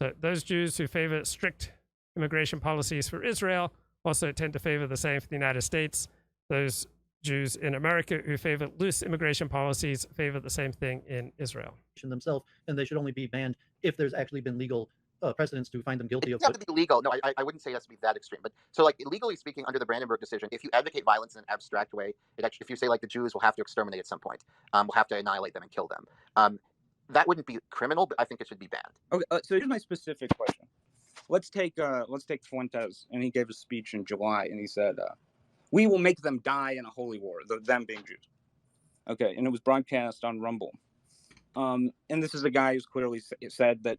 So those Jews who favor strict immigration policies for Israel also tend to favor the same for the United States. Those Jews in America who favor loose immigration policies favor the same thing in Israel. Themselves, and they should only be banned if there's actually been legal precedents to find them guilty of. It doesn't have to be legal. No, I wouldn't say it has to be that extreme. But so, like, legally speaking, under the Brandenburg decision, if you advocate violence in an abstract way, if you say, like, the Jews will have to exterminate at some point, we'll have to annihilate them and kill them, that wouldn't be criminal, but I think it should be banned. Okay, so here's my specific question. Let's take Fuentes, and he gave a speech in July, and he said, "We will make them die in a holy war." Them being Jews. Okay, and it was broadcast on Rumble. And this is a guy who's clearly said that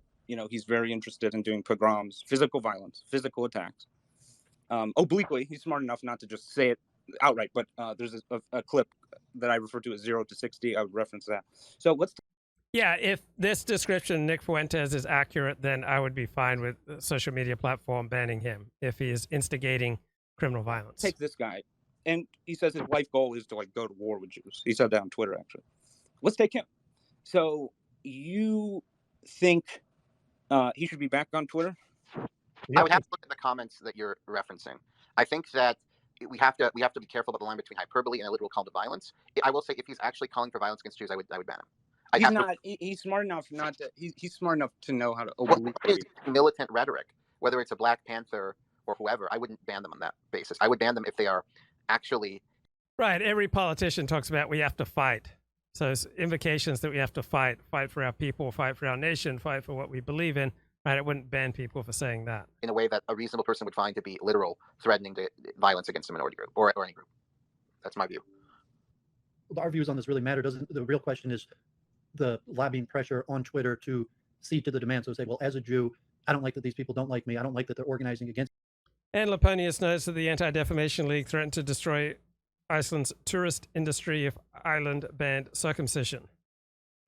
he's very interested in doing pogroms, physical violence, physical attacks. Obliquely, he's smart enough not to just say it outright. But there's a clip that I refer to as 0 to 60. I would reference that. So let's. Yeah, if this description, Nick Fuentes, is accurate, then I would be fine with the social media platform banning him if he is instigating criminal violence. Take this guy, and he says his life goal is to go to war with Jews. He said that on Twitter, actually. Let's take him. So you think he should be back on Twitter? I would have to look at the comments that you're referencing. I think that we have to be careful about the line between hyperbole and a literal call to violence. I will say, if he's actually calling for violence against Jews, I would ban him. He's smart enough not to. He's smart enough to know how to. Militant rhetoric, whether it's a Black Panther or whoever, I wouldn't ban them on that basis. I would ban them if they are actually. Right. Every politician talks about we have to fight. So it's invocations that we have to fight for our people, fight for our nation, fight for what we believe in. Right. I wouldn't ban people for saying that. In a way that a reasonable person would find to be literal, threatening to violence against a minority group or any group. That's my view. Our views on this really matter. The real question is the lobbying pressure on Twitter to cede to the demand. So say, well, as a Jew, I don't like that these people don't like me. I don't like that they're organizing against. And Laponius notes that the Anti-Defamation League threatened to destroy Iceland's tourist industry if Ireland banned circumcision.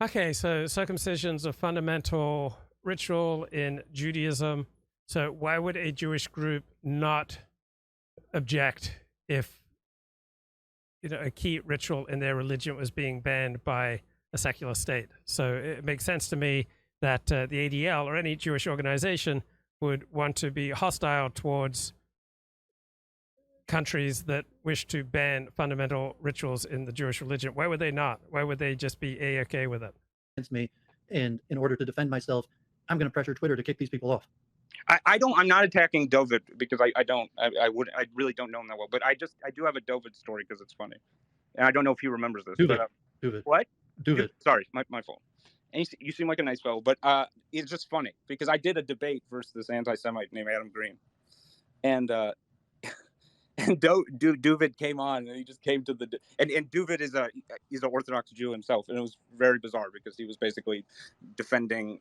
Okay, so circumcision's a fundamental ritual in Judaism. So why would a Jewish group not object if a key ritual in their religion was being banned by a secular state? So it makes sense to me that the ADL or any Jewish organization would want to be hostile towards countries that wish to ban fundamental rituals in the Jewish religion. Why would they not? Why would they just be A-okay with it? Against me, and in order to defend myself, I'm going to pressure Twitter to kick these people off. I'm not attacking David because I really don't know him that well, but I do have a David story because it's funny, and I don't know if he remembers this. David. What? David. Sorry, my fault. And you seem like a nice fellow, but it's just funny because I did a debate versus this anti-Semite named Adam Green, and David came on, and he just came to and David is he's an Orthodox Jew himself, and it was very bizarre because he was basically defending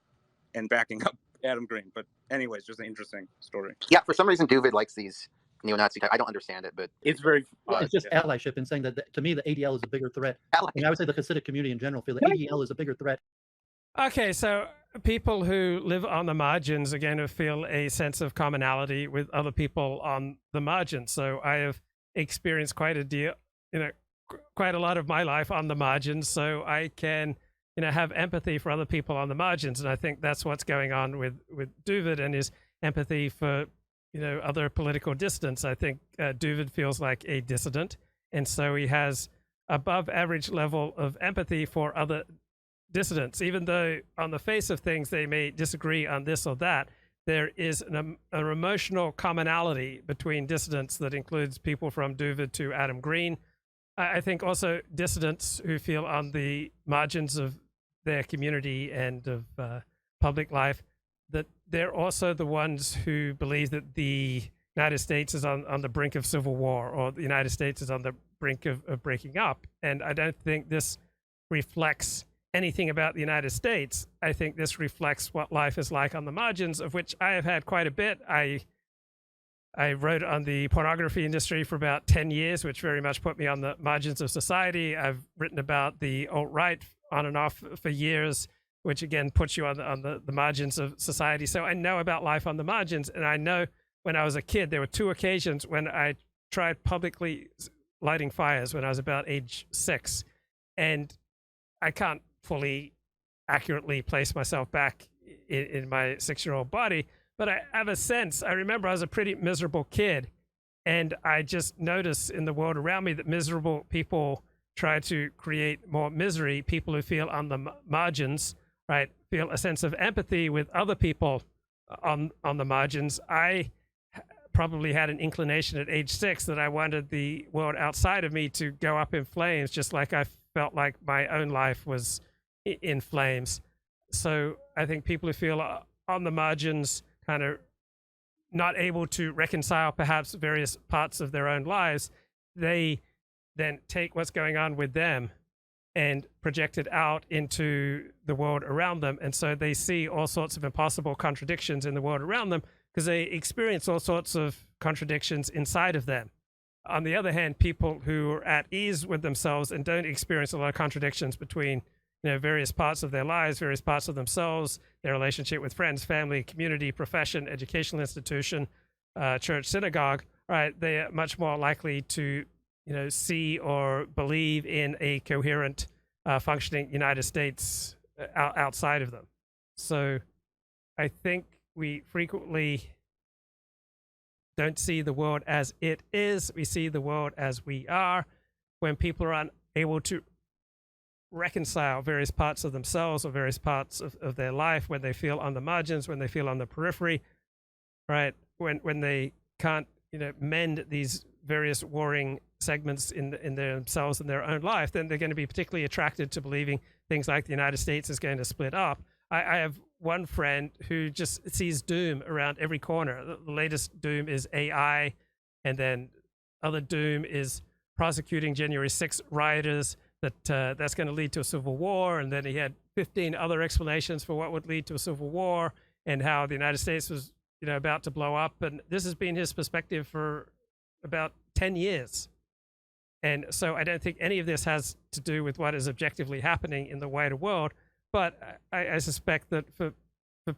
and backing up Adam Green. But anyways, just an interesting story. Yeah, for some reason, David likes these neo-Nazi type. I don't understand it, but it's very. It's just allyship and saying that to me the ADL is a bigger threat. And I would say the Hasidic community in general feel the ADL is a bigger threat. Okay, so people who live on the margins are going to feel a sense of commonality with other people on the margins. So I have experienced quite a lot of my life on the margins, so I can have empathy for other people on the margins. And I think that's what's going on with David and his empathy for other political dissidents. I think David feels like a dissident, and so he has above average level of empathy for other dissidents, even though on the face of things they may disagree on this or that. There is an emotional commonality between dissidents that includes people from David to Adam Green. I think also dissidents who feel on the margins of their community and of public life, that they're also the ones who believe that the United States is on the brink of civil war, or the United States is on the brink of breaking up. And I don't think this reflects anything about the United States. I think this reflects what life is like on the margins, of which I have had quite a bit. I wrote on the pornography industry for about 10 years, which very much put me on the margins of society. I've written about the alt-right on and off for years, which again puts you on the margins of society. So I know about life on the margins, and I know when I was a kid, there were 2 occasions when I tried publicly lighting fires when I was about age 6. And I can't fully accurately place myself back in my 6-year-old body. But I have a sense, I remember I was a pretty miserable kid, and I just notice in the world around me that miserable people try to create more misery. People who feel on the margins, right, feel a sense of empathy with other people on the margins. I probably had an inclination at age 6 that I wanted the world outside of me to go up in flames, just like I felt like my own life was in flames. So I think people who feel on the margins, kind of not able to reconcile perhaps various parts of their own lives, they then take what's going on with them and project it out into the world around them. And so they see all sorts of impossible contradictions in the world around them because they experience all sorts of contradictions inside of them. On the other hand, people who are at ease with themselves and don't experience a lot of contradictions between various parts of their lives, various parts of themselves, their relationship with friends, family, community, profession, educational institution, church, synagogue, right? They are much more likely to, see or believe in a coherent, functioning United States outside of them. So I think we frequently don't see the world as it is. We see the world as we are. When people are unable to reconcile various parts of themselves or various parts of their life, when they feel on the margins, when they feel on the periphery, right? When they can't, mend these various warring segments in themselves and their own life, then they're going to be particularly attracted to believing things like the United States is going to split up. I have one friend who just sees doom around every corner. The latest doom is AI, and then other doom is prosecuting January 6 rioters, that's going to lead to a civil war. And then he had 15 other explanations for what would lead to a civil war and how the United States was, about to blow up. And this has been his perspective for about 10 years. And so I don't think any of this has to do with what is objectively happening in the wider world. But I suspect that for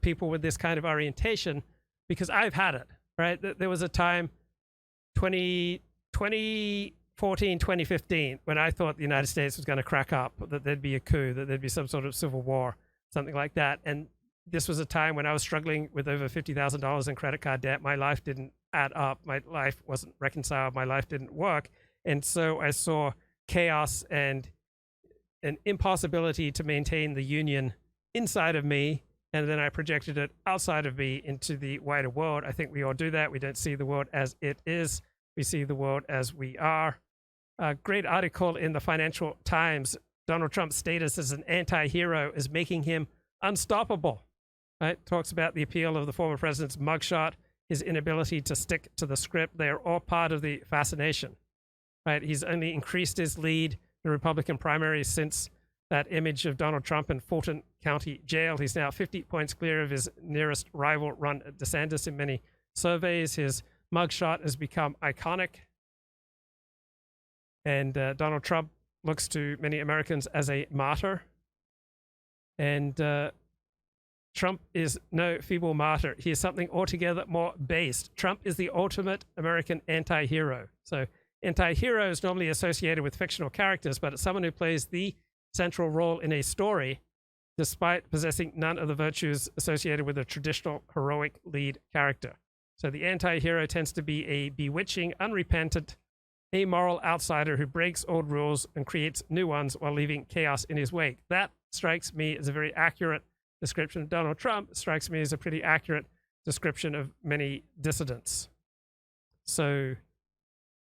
people with this kind of orientation, because I've had it, right? There was a time, 2014, 2015, when I thought the United States was going to crack up, that there'd be a coup, that there'd be some sort of civil war, something like that. And this was a time when I was struggling with over $50,000 in credit card debt. My life didn't add up. My life wasn't reconciled. My life didn't work. And so I saw chaos and an impossibility to maintain the union inside of me. And then I projected it outside of me into the wider world. I think we all do that. We don't see the world as it is. We see the world as we are. A great article in the Financial Times. Donald Trump's status as an anti-hero is making him unstoppable. Right? Talks about the appeal of the former president's mugshot, his inability to stick to the script. They are all part of the fascination. Right? He's only increased his lead in the Republican primary since that image of Donald Trump in Fulton County Jail. He's now 50 points clear of his nearest rival, Ron DeSantis, in many surveys. His mugshot has become iconic. And Donald Trump looks to many Americans as a martyr. And Trump is no feeble martyr. He is something altogether more based. Trump is the ultimate American anti-hero. So anti-hero is normally associated with fictional characters, but it's someone who plays the central role in a story, despite possessing none of the virtues associated with a traditional heroic lead character. So the anti-hero tends to be a bewitching, unrepentant, amoral outsider who breaks old rules and creates new ones while leaving chaos in his wake. That strikes me as a very accurate description of Donald Trump. Strikes me as a pretty accurate description of many dissidents. So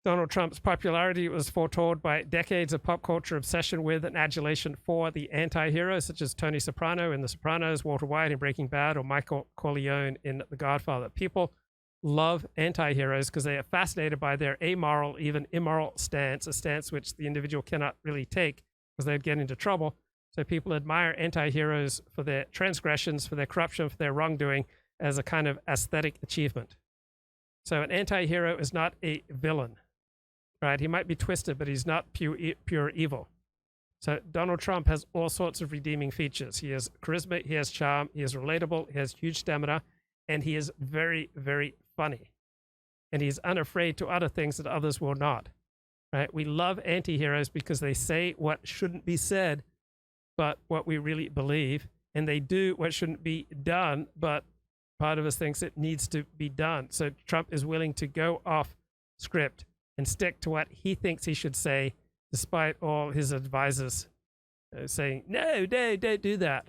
Donald Trump's popularity was foretold by decades of pop culture obsession with and adulation for the anti-heroes, such as Tony Soprano in The Sopranos, Walter White in Breaking Bad, or Michael Corleone in The Godfather. People love anti-heroes because they are fascinated by their amoral, even immoral stance, a stance which the individual cannot really take because they'd get into trouble. So people admire anti-heroes for their transgressions, for their corruption, for their wrongdoing as a kind of aesthetic achievement. So an anti-hero is not a villain, right? He might be twisted, but he's not pure evil. So Donald Trump has all sorts of redeeming features. He has charisma, he has charm, he is relatable, he has huge stamina, and he is very, very funny. And he's unafraid to utter things that others will not, right? We love anti-heroes because they say what shouldn't be said, but what we really believe. and they do what shouldn't be done, but part of us thinks it needs to be done. So Trump is willing to go off script and stick to what he thinks he should say, despite all his advisors saying, no, don't do that.